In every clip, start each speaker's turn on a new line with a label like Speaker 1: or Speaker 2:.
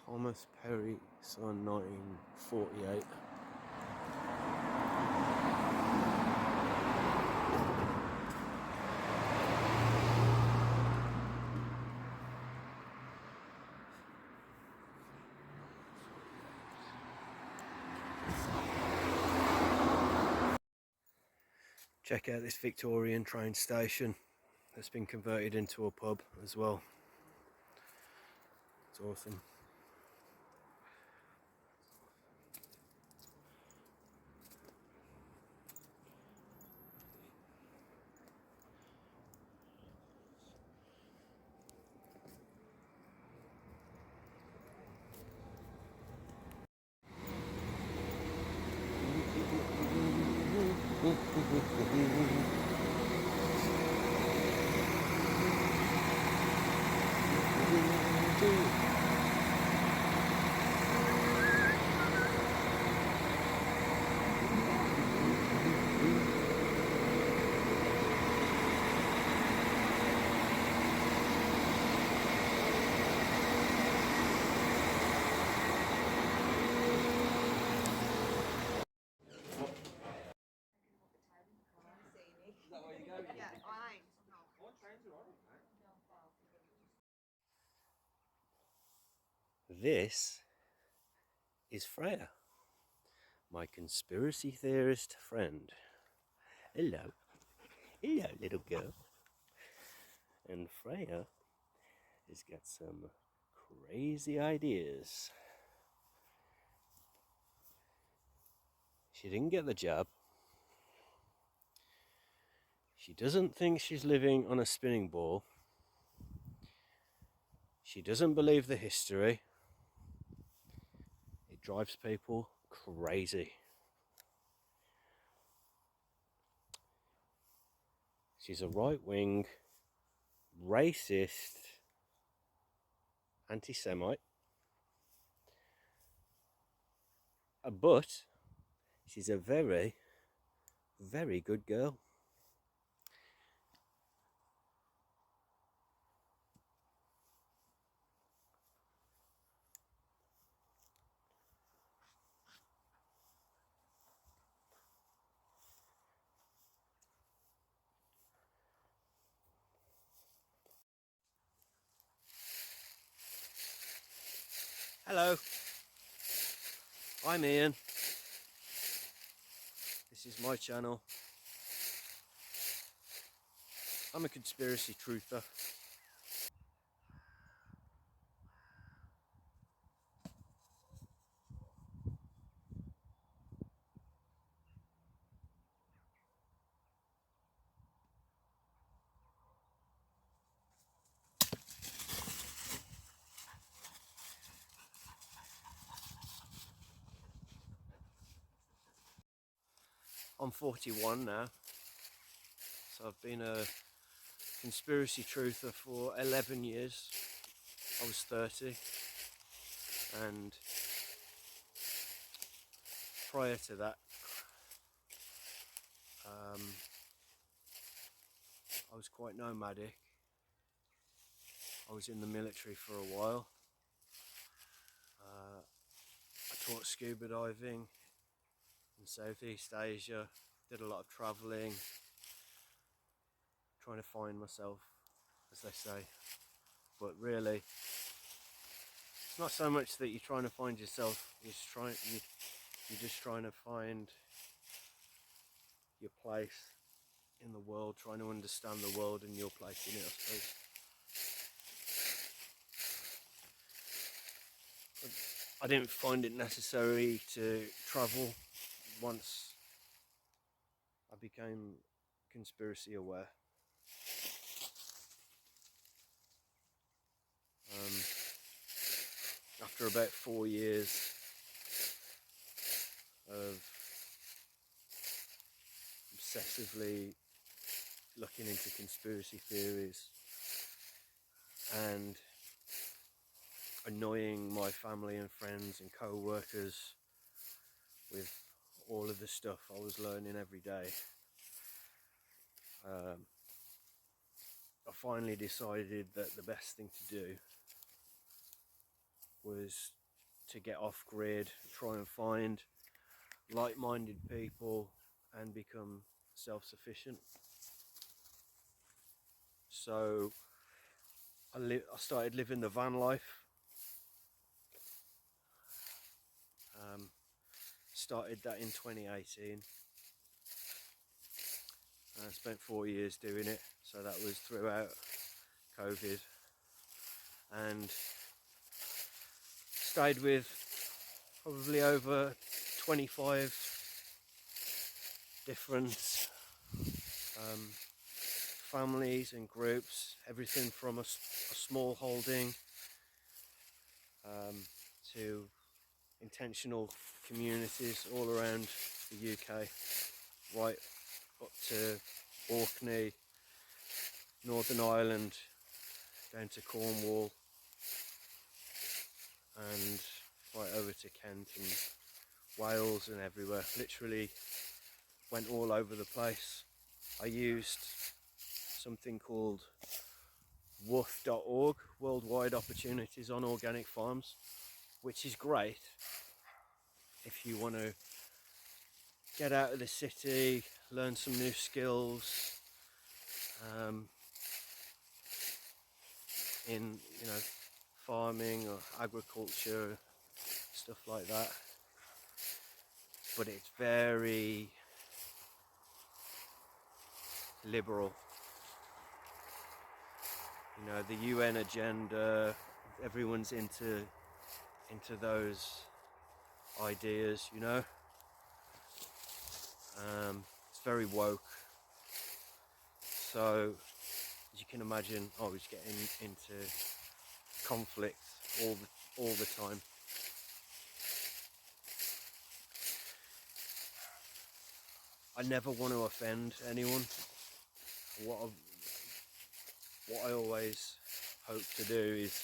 Speaker 1: Thomas Perry, son 1948. Check out this Victorian train station that's been converted into a pub as well. It's awesome. This is Freya, my conspiracy theorist friend. Hello. Hello, little girl. And Freya has got some crazy ideas. She didn't get the job. She doesn't think she's living on a spinning ball. She doesn't believe the history. It drives people crazy. She's a right-wing, racist, anti-Semite. But she's a very, very good girl. Hello, I'm Ian. This is my channel. I'm a conspiracy truther. I'm 41 now, so I've been a conspiracy truther for 11 years. I was 30, and prior to that, I was quite nomadic. I was in the military for a while. I taught scuba diving in Southeast Asia, did a lot of travelling, trying to find myself, as they say. But really, it's not so much that you're trying to find yourself, you're just trying to find your place in the world, trying to understand the world and your place in it, I suppose. I didn't find it necessary to travel once I became conspiracy aware. After about 4 years of obsessively looking into conspiracy theories and annoying my family and friends and co-workers with all of the stuff I was learning every day, I finally decided that the best thing to do was to get off grid, try and find like-minded people and become self-sufficient. So I started living the van life. Started that in 2018. I spent 4 years doing it, so that was throughout COVID, and stayed with probably over 25 different families and groups, everything from a small holding to intentional communities all around the UK, right up to Orkney, Northern Ireland, down to Cornwall, and right over to Kent and Wales and everywhere. Literally went all over the place. I used something called WOOF.org, Worldwide Opportunities on Organic Farms, which is great if you want to get out of the city, learn some new skills in, you know, farming or agriculture, stuff like that. But it's very liberal. You know, the UN agenda, everyone's into those ideas, you know. It's very woke. So, as you can imagine, I was getting into conflict all the time. I never want to offend anyone. What I always hope to do is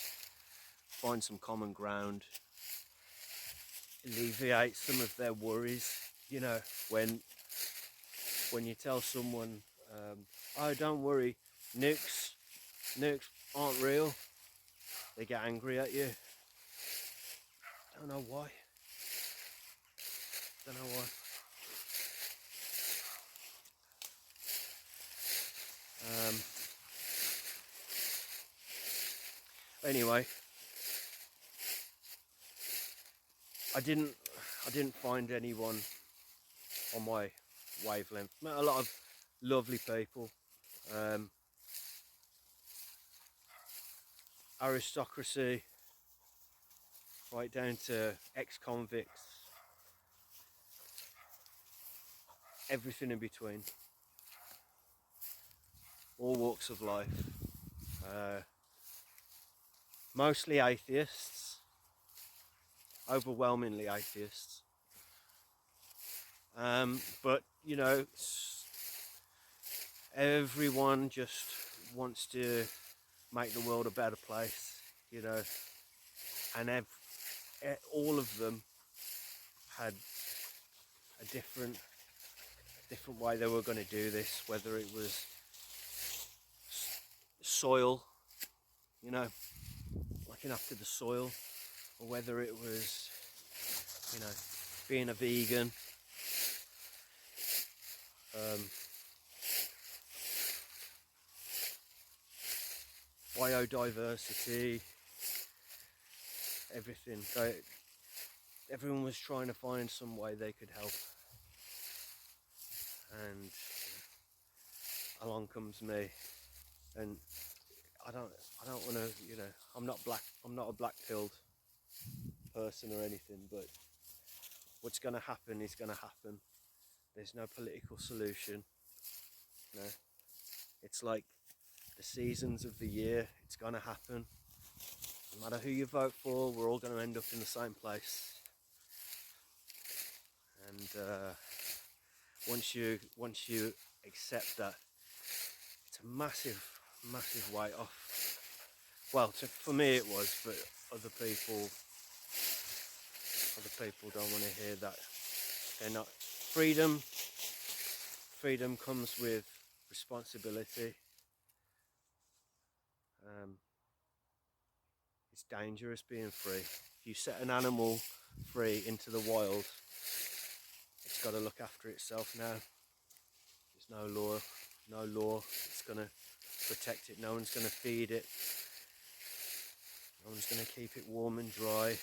Speaker 1: find some common ground, alleviate some of their worries. You know, when you tell someone, oh, don't worry, nukes aren't real, they get angry at you. Don't know why. Anyway, I didn't find anyone on my wavelength. Met a lot of lovely people, aristocracy, right down to ex-convicts, everything in between, all walks of life, mostly atheists, overwhelmingly atheists, but you know, everyone just wants to make the world a better place, you know, and all of them had a different way they were going to do this, whether it was soil, you know, looking after the soil, or whether it was, you know, being a vegan, biodiversity, everything. Everyone was trying to find some way they could help, and along comes me, and I don't want to, you know, I'm not a black-pilled person or anything, but what's going to happen is going to happen. There's no political solution. No, it's like the seasons of the year. It's going to happen. No matter who you vote for, we're all going to end up in the same place. And once you accept that, it's a massive weight off. Well, for me it was, but other people don't want to hear that. They're not. Freedom comes with responsibility. It's dangerous being free. If you set an animal free into the wild, it's got to look after itself now. There's no law. It's going to protect it. No one's going to feed it. No one's going to keep it warm and dry.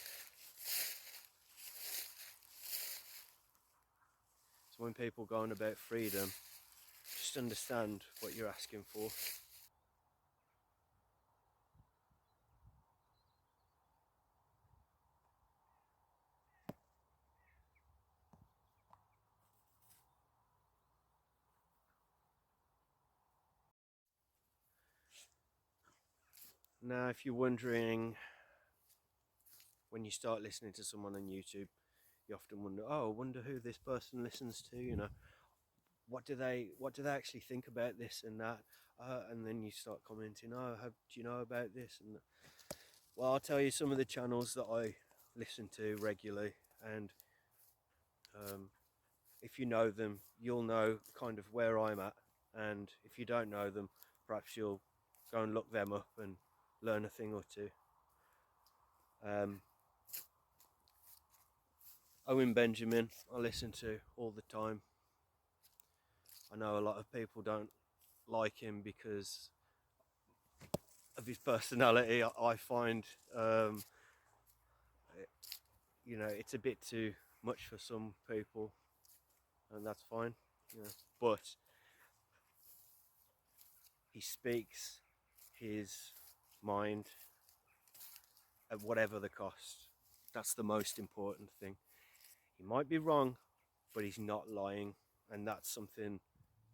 Speaker 1: So when people go on about freedom, just understand what you're asking for. Now, if you're wondering, when you start listening to someone on YouTube, you often wonder, oh, I wonder who this person listens to, you know, what do they actually think about this and that, and then you start commenting, oh, do you know about this and that? Well, I'll tell you some of the channels that I listen to regularly, and if you know them, you'll know kind of where I'm at, and if you don't know them, perhaps you'll go and look them up and learn a thing or two. Owen Benjamin, I listen to all the time. I know a lot of people don't like him because of his personality. I find, you know, it's a bit too much for some people, and that's fine. You know, but he speaks his mind at whatever the cost. That's the most important thing. He might be wrong, but he's not lying, and that's something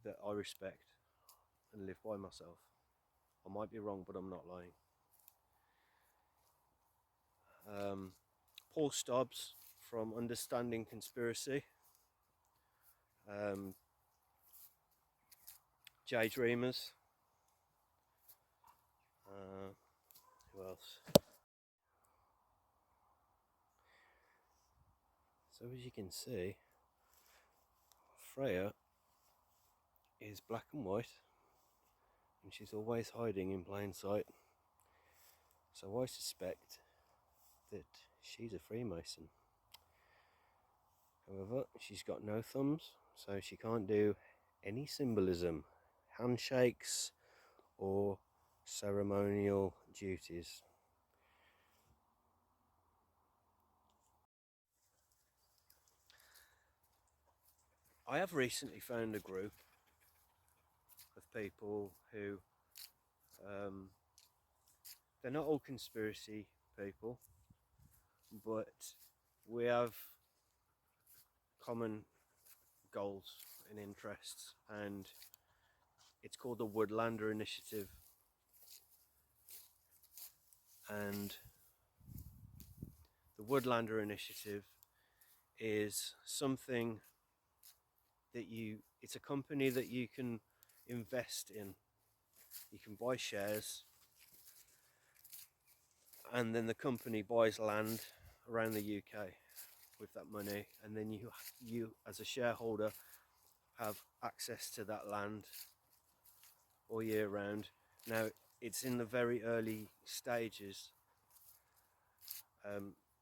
Speaker 1: that I respect and live by myself. I might be wrong, but I'm not lying. Paul Stubbs from Understanding Conspiracy. Jay Dreamers. Who else? So as you can see, Freya is black and white, and she's always hiding in plain sight. So I suspect that she's a Freemason. However, she's got no thumbs, so she can't do any symbolism, handshakes, or ceremonial duties. I have recently found a group of people who, they're not all conspiracy people, but we have common goals and interests, and it's called the Woodlander Initiative. And the Woodlander Initiative is something that it's a company that you can invest in. You can buy shares, and then the company buys land around the UK with that money, and then you as a shareholder have access to that land all year round. Now, it's in the very early stages,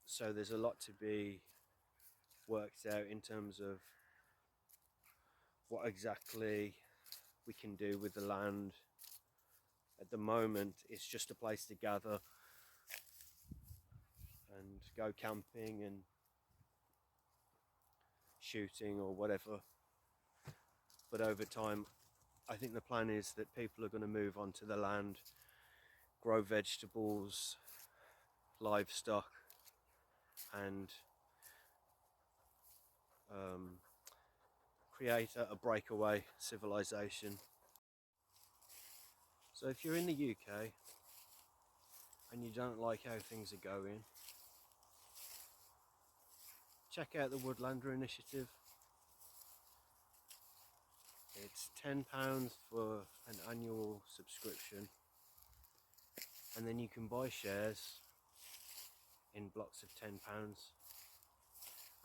Speaker 1: so there's a lot to be worked out in terms of what exactly we can do with the land. At the moment, it's just a place to gather and go camping and shooting or whatever. But over time, I think the plan is that people are going to move onto the land, grow vegetables, livestock, and create a breakaway civilization. So if you're in the UK and you don't like how things are going, check out the Woodlander Initiative. It's £10 for an annual subscription, and then you can buy shares in blocks of £10,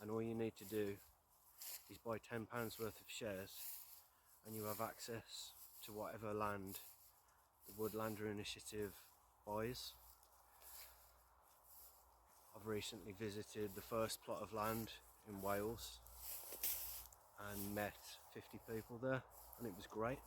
Speaker 1: and all you need to do is buy £10 worth of shares, and you have access to whatever land the Woodlander Initiative buys. I've recently visited the first plot of land in Wales and met 50 people there, and it was great.